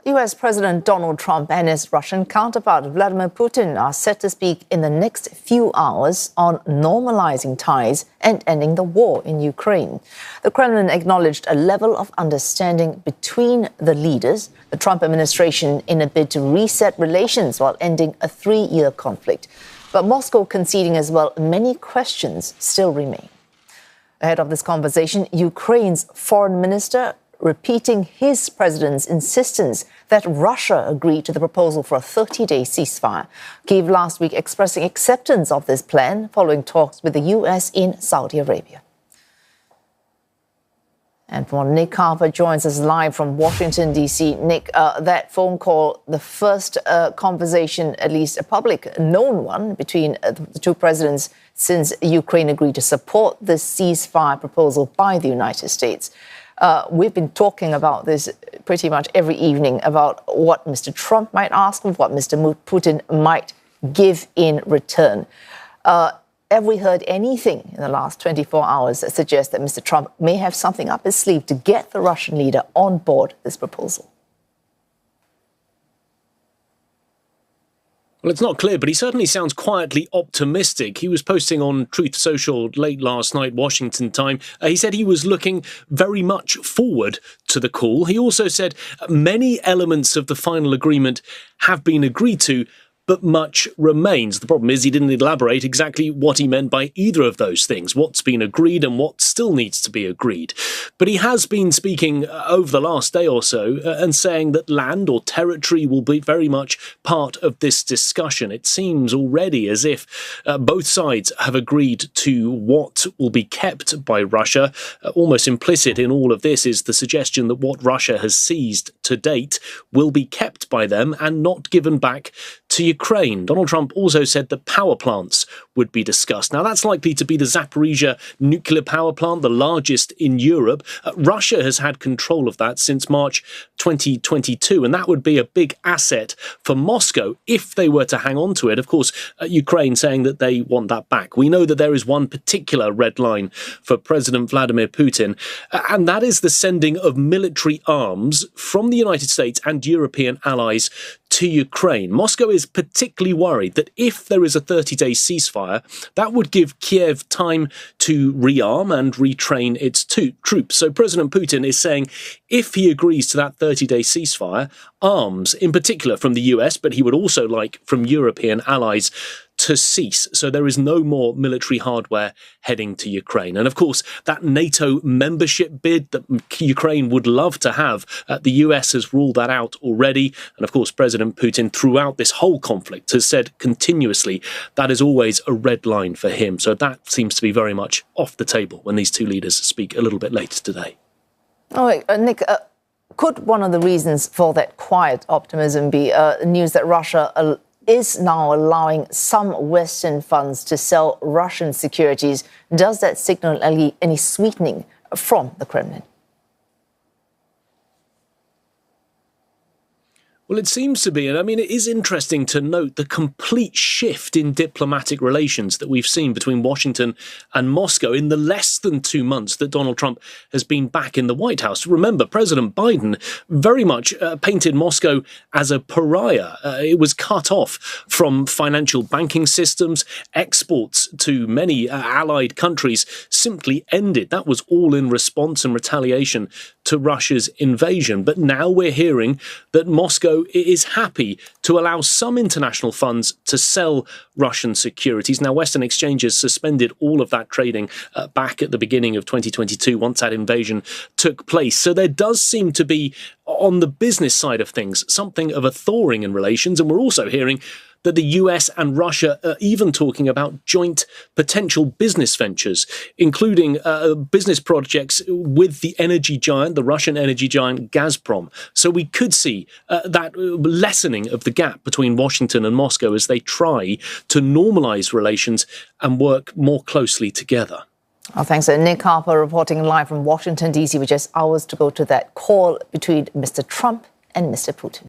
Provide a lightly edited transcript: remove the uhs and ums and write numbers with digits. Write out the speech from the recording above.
US President Donald Trump and his Russian counterpart Vladimir Putin are set to speak in the next few hours on normalising ties and ending the war in Ukraine. The Kremlin acknowledged a level of understanding between the leaders, the Trump administration, in a bid to reset relations while ending a 3-year conflict. But Moscow conceding as well, many questions still remain. Ahead of this conversation, Ukraine's foreign minister repeating his president's insistence that Russia agreed to the proposal for a 30-day ceasefire. Kyiv last week expressing acceptance of this plan following talks with the US in Saudi Arabia. And more, Nick Harper joins us live from Washington, D.C. Nick, that phone call, the first conversation, at least a public known one, between the two presidents since Ukraine agreed to support this ceasefire proposal by the United States. We've been talking about this pretty much every evening, about what Mr. Trump might ask and what Mr. Putin might give in return. Have we heard anything in the last 24 hours that suggests that Mr. Trump may have something up his sleeve to get the Russian leader on board this proposal? Well, it's not clear, but he certainly sounds quietly optimistic. He was posting on Truth Social late last night, Washington time. He said he was looking very much forward to the call. He also said many elements of the final agreement have been agreed to, but much remains. The problem is he didn't elaborate exactly what he meant by either of those things, what's been agreed and what still needs to be agreed. But he has been speaking over the last day or so and saying that land or territory will be very much part of this discussion. It seems already as if both sides have agreed to what will be kept by Russia. Almost implicit in all of this is the suggestion that what Russia has seized to date will be kept by them and not given back to Ukraine. Donald Trump also said that power plants would be discussed. Now, that's likely to be the Zaporizhzhia nuclear power plant, the largest in Europe. Russia has had control of that since March 2022, and that would be a big asset for Moscow if they were to hang on to it. Of course, Ukraine saying that they want that back. We know that there is one particular red line for President Vladimir Putin, and that is the sending of military arms from the United States and European allies to Ukraine. Moscow is particularly worried that if there is a 30-day ceasefire, that would give Kiev time to rearm and retrain its troops. So President Putin is saying if he agrees to that 30-day ceasefire, arms, in particular from the US, but he would also like from European allies, to cease. So there is no more military hardware heading to Ukraine. And of course, that NATO membership bid that Ukraine would love to have, the US has ruled that out already. And of course, President Putin, throughout this whole conflict, has said continuously that is always a red line for him. So that seems to be very much off the table when these two leaders speak a little bit later today. Oh, Nick, could one of the reasons for that quiet optimism be news that Russia is now allowing some Western funds to sell Russian securities? Does that signal any sweetening from the Kremlin? Well, it seems to be. And I mean, it is interesting to note the complete shift in diplomatic relations that we've seen between Washington and Moscow in the less than 2 months that Donald Trump has been back in the White House. Remember, President Biden very much painted Moscow as a pariah. It was cut off from financial banking systems. Exports to many allied countries simply ended. That was all in response and retaliation to Russia's invasion. But now we're hearing that Moscow is happy to allow some international funds to sell Russian securities. Now, Western exchanges suspended all of that trading back at the beginning of 2022, once that invasion took place. So there does seem to be, on the business side of things, something of a thawing in relations. And we're also hearing that the US and Russia are even talking about joint potential business ventures, including business projects with the energy giant, the Russian energy giant Gazprom. So we could see that lessening of the gap between Washington and Moscow as they try to normalize relations and work more closely together. Oh, thanks. Nick Harper reporting live from Washington, D.C., with just hours to go to that call between Mr. Trump and Mr. Putin.